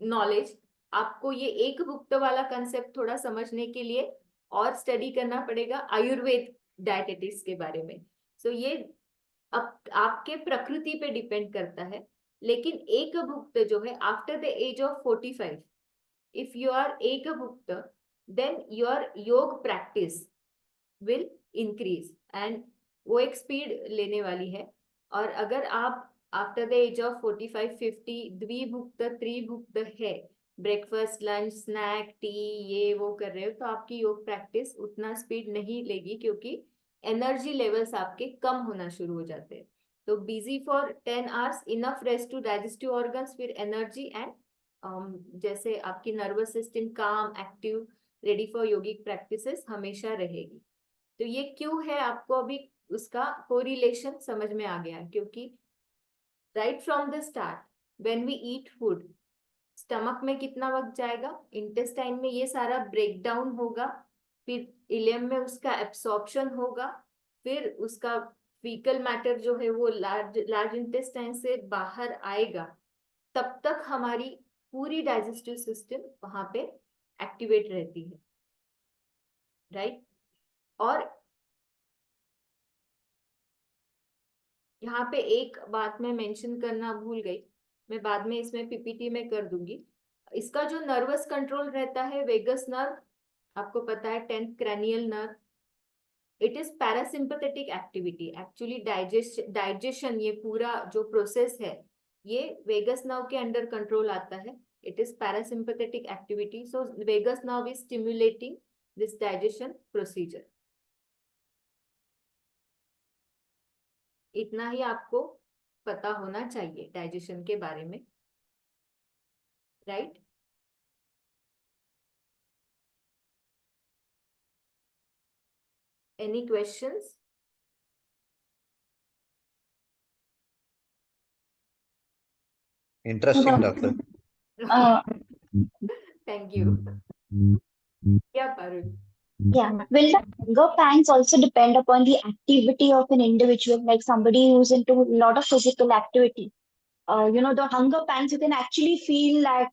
नॉलेज. आपको ये एक भुक्त वाला कंसेप्ट थोड़ा समझने के लिए और स्टडी करना पड़ेगा आयुर्वेद डायटेटिक्स के बारे में. सो ये अब आपके प्रकृति पे डिपेंड करता है. लेकिन एक भुक्त जो है after the age of 45, if you are एक भुक्त, then your yoga practice will increase and वो एक स्पीड लेने वाली है. और अगर आप आफ्टर द एज ऑफ 45-50 द्विभुक्त त्रिभुक्त है, ब्रेकफास्ट लंच स्नैक टी ये वो कर रहे हो, तो आपकी योग प्रैक्टिस उतना स्पीड नहीं लेगी, क्योंकि एनर्जी लेवल्स आपके कम होना शुरू हो जाते हैं. तो busy for 10 hours, enough rest to digestive organs, फिर एनर्जी एंड जैसे आपकी नर्वस सिस्टम काम, active, ready for yogic practices हमेशा रहेगी. तो ये क्यों है, आपको अभी उसका कोरिलेशन समझ में आ गया, क्योंकि right from the start when we eat food, stomach में कितना वक्त जाएगा, इंटेस्टाइन में ये सारा ब्रेक डाउन होगा, फिर इलियम में उसका एब्सॉर्प्शन होगा, फिर उसका फीकल मैटर जो है वो लार्ज इंटेस्टाइन से बाहर आएगा. तब तक हमारी पूरी डाइजेस्टिव सिस्टम वहां पे एक्टिवेट रहती है, राइट. और यहाँ पे एक बात मैं मेंशन करना भूल गई, मैं बाद में इसमें पीपीटी में कर दूंगी. इसका जो नर्वस कंट्रोल रहता है, वेगस नर्व, आपको पता है 10th cranial nerve, it is parasympathetic activity. Actually digestion ये पूरा जो प्रोसेस है ये वेगस नर्व के अंडर कंट्रोल आता है. It is parasympathetic activity, so vagus nerve is stimulating this digestion procedure. इतना ही आपको पता होना चाहिए डाइजेशन के बारे में, right. Any questions? Interesting, doctor. Uh, Thank you. Yeah, Parul. yeah. Will the hunger pangs also depend upon the activity of an individual, like somebody who's into a lot of physical activity? The hunger pangs, you can actually feel that,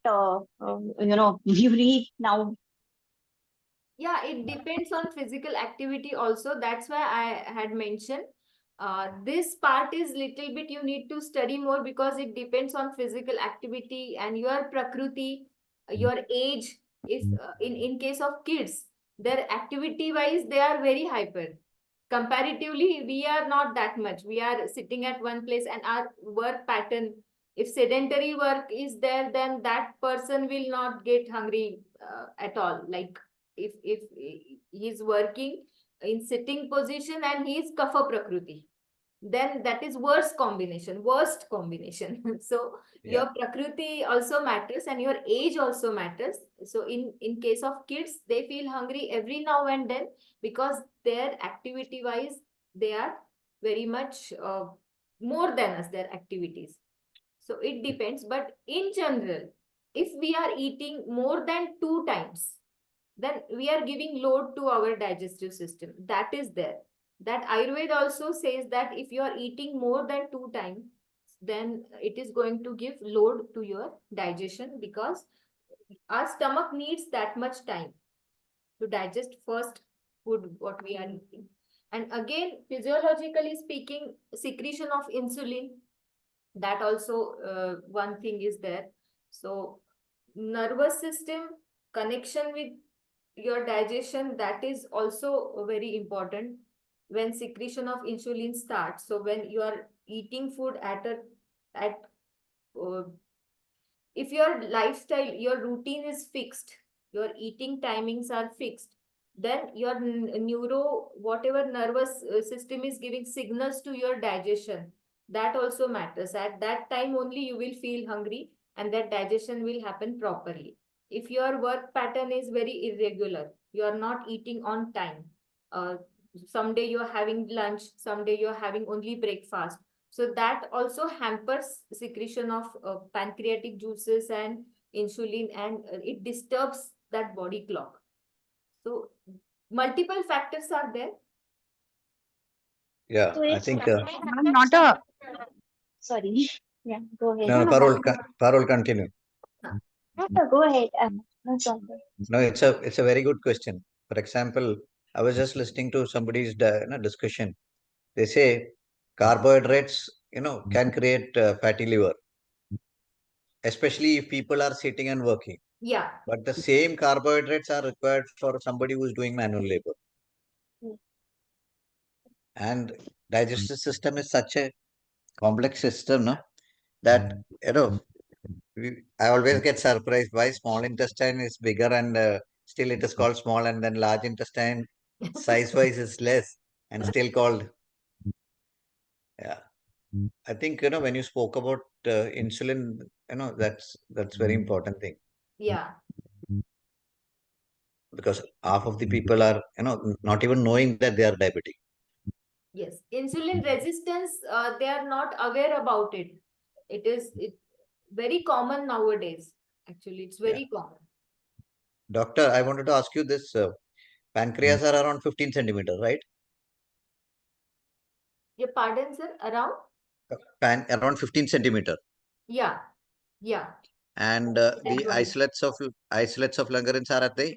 you read now. Yeah, it depends on physical activity also. That's why I had mentioned this part is little bit you need to study more because it depends on physical activity and your prakruti, your age. If in case of kids, their activity wise they are very hyper. Comparatively, we are not that much. We are sitting at one place and our work pattern. If sedentary work is there, then that person will not get hungry at all. Like if he's working in sitting position and he is kapha prakruti, then that is worst combination. So Yeah. your prakriti also matters and your age also matters. So in case of kids, they feel hungry every now and then because their activity wise they are very much more than us, their activities. So it depends, but in general, if we are eating more than two times, then we are giving load to our digestive system. That is there. That Ayurveda also says that if you are eating more than two times, then it is going to give load to your digestion because our stomach needs that much time to digest first food what we are eating. And again, physiologically speaking, secretion of insulin, that also one thing is there. So nervous system connection with your digestion, that is also very important when secretion of insulin starts. So when you are eating food at uh, if your lifestyle, your routine is fixed, your eating timings are fixed, then your neuro whatever nervous system is giving signals to your digestion, that also matters. At that time only you will feel hungry and that digestion will happen properly. If your work pattern is very irregular, you are not eating on time, uh, someday you are having lunch, someday you are having only breakfast, so that also hampers secretion of pancreatic juices and insulin, and it disturbs that body clock. So multiple factors are there. Yeah. So I it's think, Ma'am, not a sorry. Yeah, go ahead. no, no, no, no, go ahead. Parol, continue. Huh. No, no, go ahead. No problem. No, it's a very good question. For example, I was just listening to somebody's discussion. They say carbohydrates, can create fatty liver, especially if people are sitting and working. Yeah. But the same carbohydrates are required for somebody who is doing manual labor. Mm. And digestive system is such a complex system, no? That I always get surprised why small intestine is bigger and still it is called small, and then large intestine size wise is less and still called. Yeah, I think when you spoke about insulin, that's very important thing, Yeah. because half of the people are not even knowing that they are diabetic. Yes, insulin resistance, they are not aware about it. It very common nowadays. Actually, it's Yeah, very common. doctor, I wanted to ask you this: pancreas are around 15 centimeter, right? Your pardon, sir? Around? Around 15 centimeter, Yeah. Yeah. and the isolates of Langerhans are at the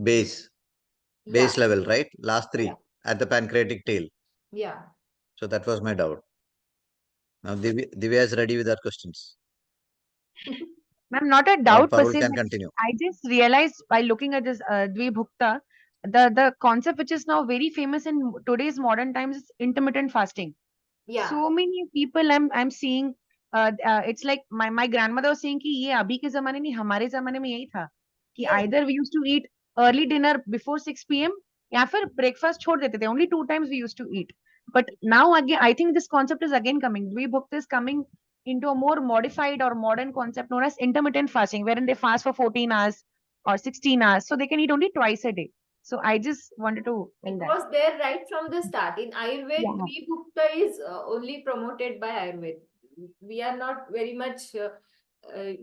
base Yeah. level, right? Last Yeah. three at the pancreatic tail. Yeah. So that was my doubt. Now Divya is ready with her questions, Ma'am, not a or doubt per Parul se, can but continue. I just realized by looking at this Dvibhukta, the concept which is now very famous in today's modern times is intermittent fasting. Yeah. So many people I'm seeing, it's like my grandmother was saying कि ये अभी के ज़माने नहीं हमारे ज़माने में यही था कि Yes. either we used to eat early dinner before 6 p.m. या फिर breakfast छोड़ देते थे. Only two times we used to eat. But now again, I think this concept is again coming. Dvibhukta is coming into a more modified or modern concept known as intermittent fasting, wherein they fast for 14 hours or 16 hours, so they can eat only twice a day. So I just wanted to It tell that. was there right from the start. In Yeah. Ayurveda, Vibhukta is only promoted by Ayurveda. we are not very much,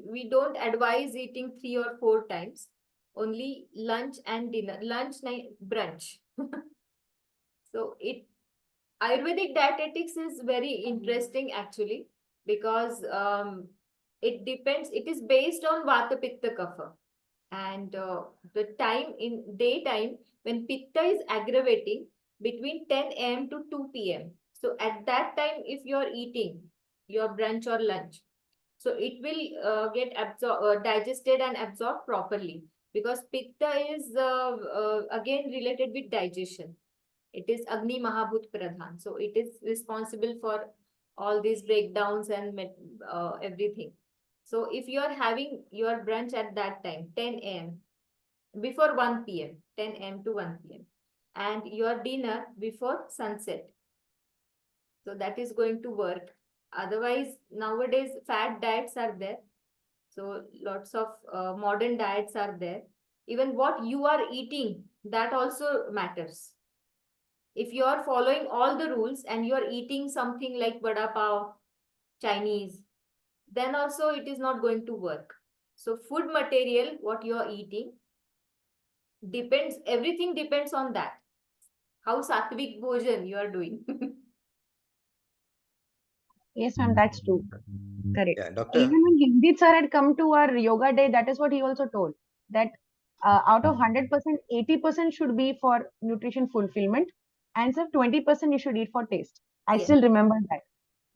we don't advise eating 3 or 4 times, only lunch and dinner, lunch, night, brunch. So Ayurvedic dietetics is very interesting actually, because it is based on Vata Pitta Kapha. And the time in daytime when Pitta is aggravating between 10 a.m. to 2 p.m. So at that time, if you're eating your brunch or lunch, so it will get digested and absorbed properly, because Pitta is again related with digestion. It is Agni Mahabhut Pradhan. So it is responsible for all these breakdowns and everything. So if you are having your brunch at that time, 10 a.m., before 1 p.m., 10 a.m. to 1 p.m., and your dinner before sunset, so that is going to work. Otherwise, nowadays, fad diets are there. So lots of modern diets are there. Even what you are eating, that also matters. If you are following all the rules and you are eating something like vada pav, Chinese, then also it is not going to work. So food material, what you are eating, depends, everything depends on that. How sattvic bhojan you are doing. Yes, ma'am, that's true. Correct. Yeah, doctor. Even when Hindi sir had come to our yoga day, that is what he also told, that out of 100%, 80% should be for nutrition fulfillment, and so 20% you should eat for taste. I Yes. still remember that.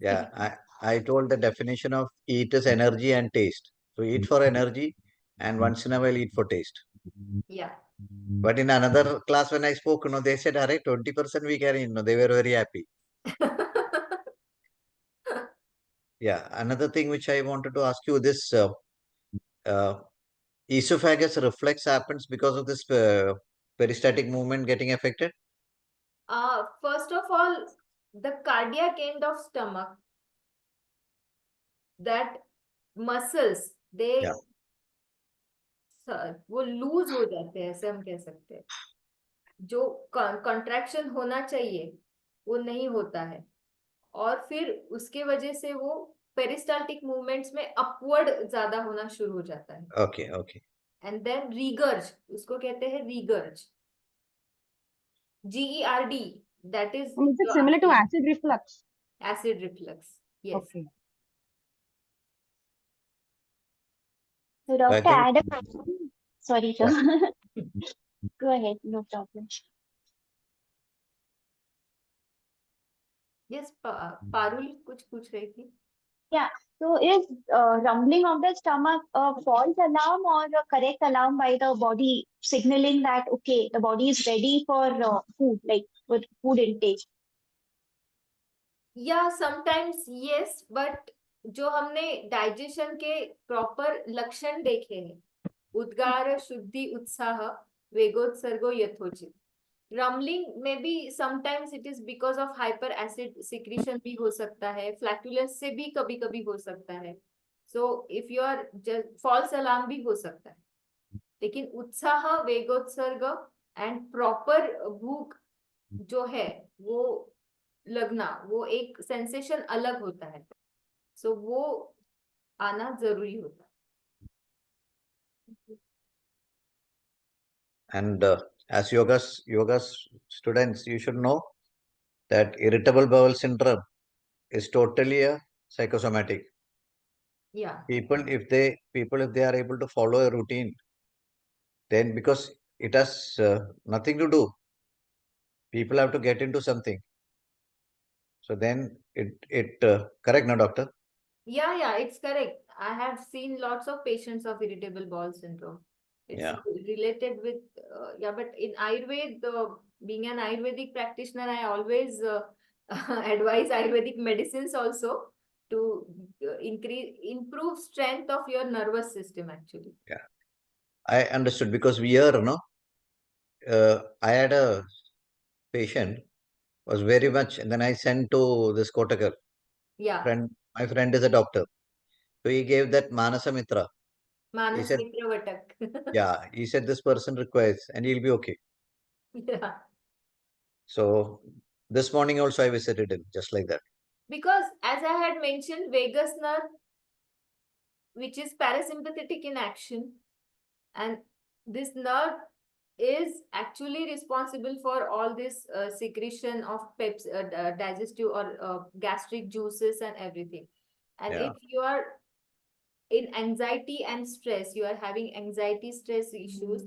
Yeah, I told the definition of eat is energy and taste. So eat for energy, and once in a while eat for taste. Yeah. But in another class when I spoke, they said, "Arey, 20% we carry." They were very happy. Yeah, another thing which I wanted to ask you, this uh, esophagus reflex happens because of this peristatic movement getting affected. First of all, the cardiac end of stomach, that muscles, Yeah. वो loose हो जाते हैं, ऐसे हम कह सकते हैं. जो कंट्रैक्शन होना चाहिए वो नहीं होता है, और फिर उसके वजह से वो पेरिस्टाल्टिक मूवमेंट्स में अपवर्ड ज्यादा होना शुरू हो जाता है. Okay, okay. एंड देन रीगर्ज, उसको कहते हैं रीगर्ज, GERD, that is Is it similar to acid reflux? acid reflux. Yes. Okay. So, I doctor, think I had a question. Sorry, sir. Go ahead, no problem. Yes, Parul कुछ पूछ रही थी. Yeah. So, is rumbling of the stomach a false alarm or a correct alarm by the body signaling that okay, the body is ready for food, like with food intake? या sometimes yes, but जो हमने digestion के proper लक्षण देखे हैं, उद्गार, शुद्धि, उत्साह, वेगोत्सर्गो, यथोचित. रमलिंग में भी sometimes it is because of hyper acid secretion भी हो सकता है, फ्लैटुलेंस से भी कभी कभी हो सकता है. So if you are false alarm भी हो सकता है, लेकिन उत्साह, वेगोत्सर्ग एंड प्रॉपर भूख जो है वो लगना, वो एक सेंसेशन अलग होता है. सो वो आना जरूरी होता है. And as yoga students, you should know that irritable bowel syndrome is totally a psychosomatic. Yeah. People if they are able to follow a routine, then because it has nothing to do, people have to get into something. So then it correct, no, doctor? Yeah, it's correct. I have seen lots of patients of irritable bowel syndrome. It's Yeah. related with, but in Ayurveda, being an Ayurvedic practitioner, I always advise Ayurvedic medicines also to improve strength of your nervous system actually. Yeah, I understood because we are, I had a patient was very much, and then I sent to this Kotakar Yeah, friend. My friend is a doctor, so he gave that Manasa Mitra. He Manas said, Mitra Vatak. yeah, he said this person requires, and he'll be okay. Yeah. So this morning also I visited him just like that. Because as I had mentioned, vagus nerve, which is parasympathetic in action, and this nerve is actually responsible for all this secretion of digestive or gastric juices and everything. And Yeah. if you are in anxiety and stress, you are having anxiety stress issues,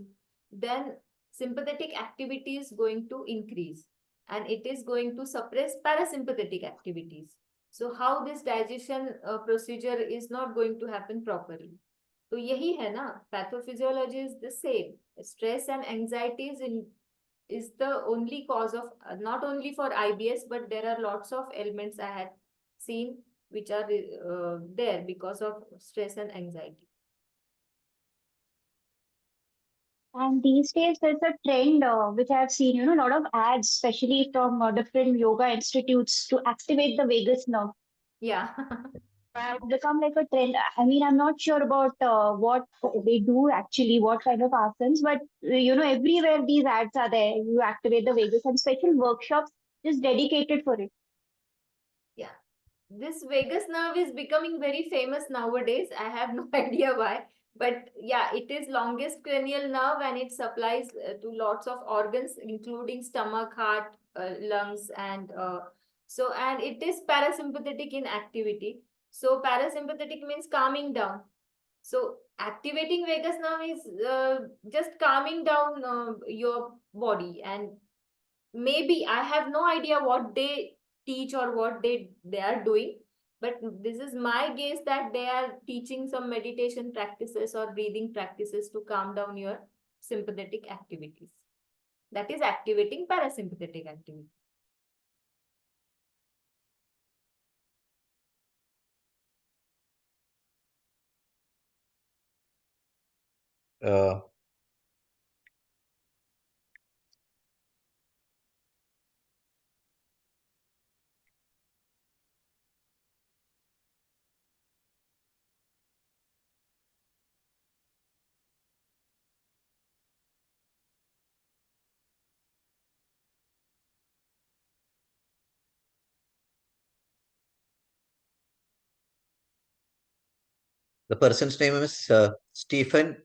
then sympathetic activity is going to increase and it is going to suppress parasympathetic activities. So how this digestion procedure is not going to happen properly. तो यही है ना, pathophysiology is the same. Stress and anxiety is the only cause of not only for IBS, but there are lots of ailments I had seen which are there because of stress and anxiety. And these days, there's a trend which I've seen, a lot of ads, especially from different yoga institutes to activate the vagus nerve. Yeah. Become like a trend. I mean, I'm not sure about what they do actually, what kind of asanas, but everywhere these ads are there. You activate the vagus and special workshops just dedicated for it. Yeah. This vagus nerve is becoming very famous nowadays. I have no idea why. But yeah, it is longest cranial nerve and it supplies to lots of organs, including stomach, heart, lungs, and it is parasympathetic in activity. So parasympathetic means calming down. So activating vagus nerve is just calming down your body, and maybe I have no idea what they teach or what they are doing, but this is my guess that they are teaching some meditation practices or breathing practices to calm down your sympathetic activities. That is activating parasympathetic activity. Uh, the person's name is Stephen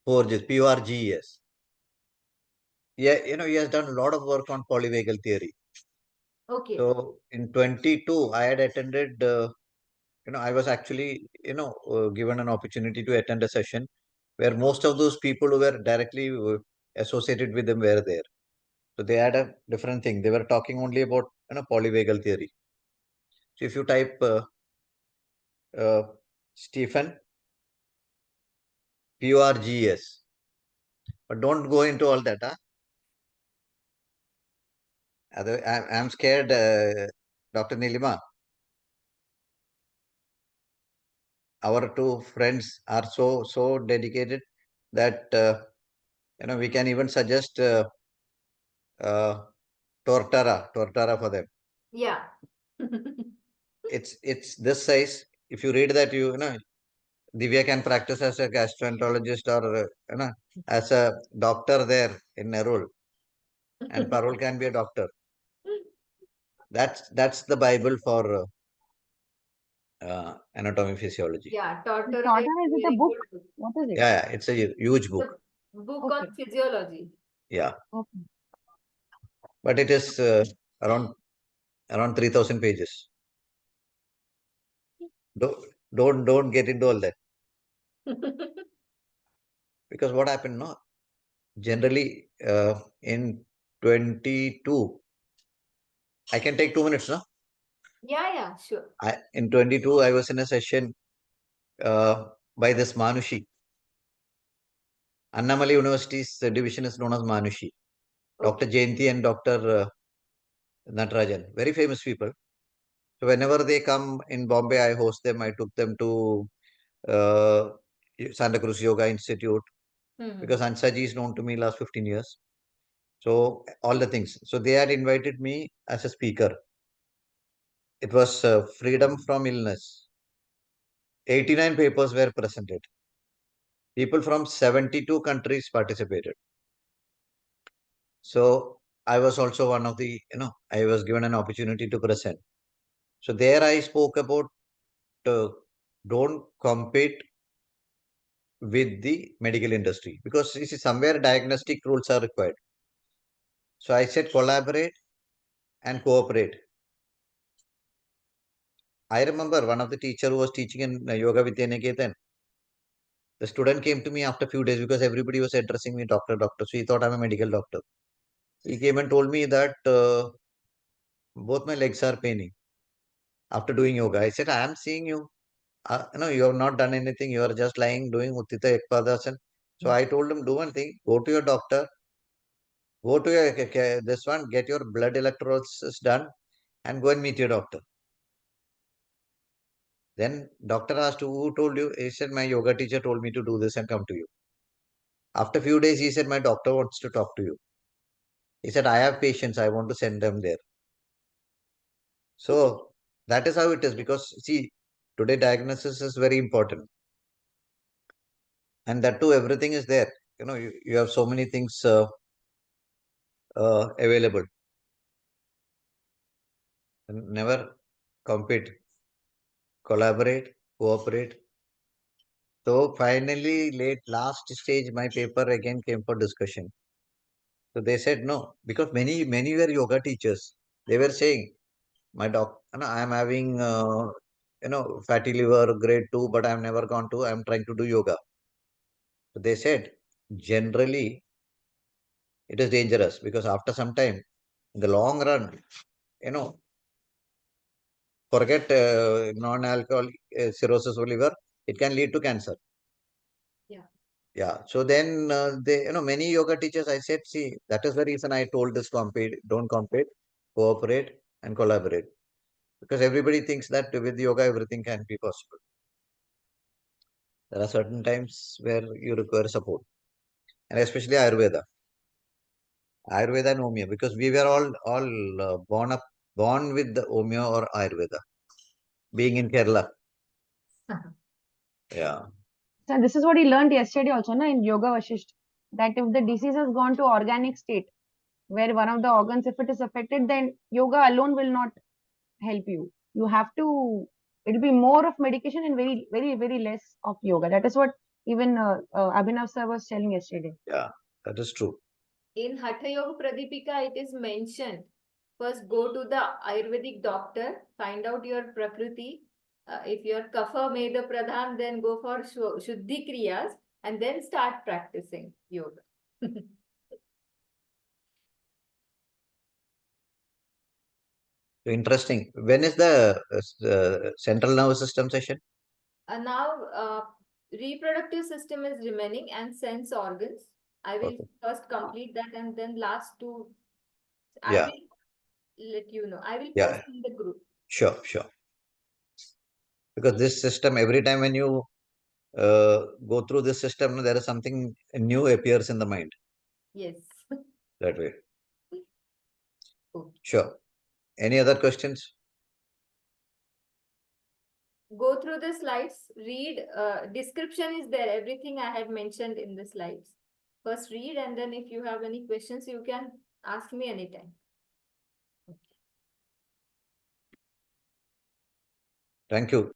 Porges, Porges. Yeah, he has done a lot of work on polyvagal theory. Okay. So in 22, I had attended, I was actually, given an opportunity to attend a session where most of those people who were directly associated with them were there. So they had a different thing. They were talking only about, polyvagal theory. So if you type uh, Stephen Porges, but don't go into all that. Huh? I'm scared, Dr. Neelima. Our two friends are so dedicated that we can even suggest uh, tortara for them. Yeah. It's this size. If you read that, Divya can practice as a gastroenterologist or as a doctor there in Nerul, and Parul can be a doctor. That's the Bible for anatomy physiology. Yeah, The Tortora is Torta, is it a very book? good book. What is it? Yeah, it's a huge book. The book Okay. on physiology. Yeah, Okay. but it is around 3,000 pages. Don't get into all that, because what happened? No, generally in 22, I can take 2 minutes. No, Yeah, sure. in 22 I was in a session by this Manushi. Annamalai University's division is known as Manushi. Dr. Okay. Jayanti and Dr. Natarajan, very famous people. So whenever they come in Bombay, I host them. I took them to uh, Santa Cruz Yoga Institute, because Ansaji is known to me last 15 years. So all the things. So they had invited me as a speaker. It was freedom from illness. 89 papers were presented. People from 72 countries participated. So I was also one of the, I was given an opportunity to present. So there I spoke about don't compete with the medical industry because you see somewhere diagnostic rules are required. So I said collaborate and cooperate. I remember one of the teacher who was teaching in Yoga Vidyaniketan. The student came to me after a few days because everybody was addressing me doctor, doctor. So he thought I'm a medical doctor. He came and told me that both my legs are paining after doing yoga. I said, I am seeing you. No, you have not done anything. You are just lying doing Uttita Ekpadasana. So I told him, do one thing, go to your doctor, go to your this one, get your blood electrolysis done, and go and meet your doctor. Then doctor asked, who told you? He said, my yoga teacher told me to do this and come to you. After a few days, he said, my doctor wants to talk to you. He said, I have patients. I want to send them there. So that is how it is because see, today diagnosis is very important. And that too, everything is there. You have so many things available. And never compete, collaborate, cooperate. So finally, last stage, my paper again came for discussion. So they said no, because many were yoga teachers. They were saying, I am having fatty liver grade 2, but I have never gone to. I am trying to do yoga. So they said generally it is dangerous because after some time, in the long run, you know, forget non-alcoholic cirrhosis of liver, it can lead to cancer. Yeah. Yeah. So then many yoga teachers, I said, see, that is the reason I told this don't compete, cooperate and collaborate. Because everybody thinks that with yoga, everything can be possible. There are certain times where you require support, and especially Ayurveda. Ayurveda and Homeo, because we were all born with the Homeo or Ayurveda, being in Kerala. Yeah. So this is what he learned yesterday also, na, in Yoga Vashisht, that if the disease has gone to organic state, where one of the organs, if it is affected, then yoga alone will not help you. You have to, it'll be more of medication and very, very, very less of yoga. That is what even Abhinav sir was telling yesterday. Yeah, that is true. In Hatha Yoga Pradipika, it is mentioned first go to the Ayurvedic doctor, find out your Prakriti. If your Kapha Meda Pradhan, then go for Shuddhi Kriyas and then start practicing yoga. Interesting. When is the central nervous system session? Now, reproductive system is remaining and sense organs. I will Okay. first complete that and then last two. I Yeah. will let you know. I will Yeah. post in the group. Sure. Because this system, every time when you go through this system, there is something new appears in the mind. Yes. That way. Okay. Sure. Any other questions? Go through the slides, read, description is there, everything I had mentioned in the slides. First read and then if you have any questions, you can ask me anytime. Thank you.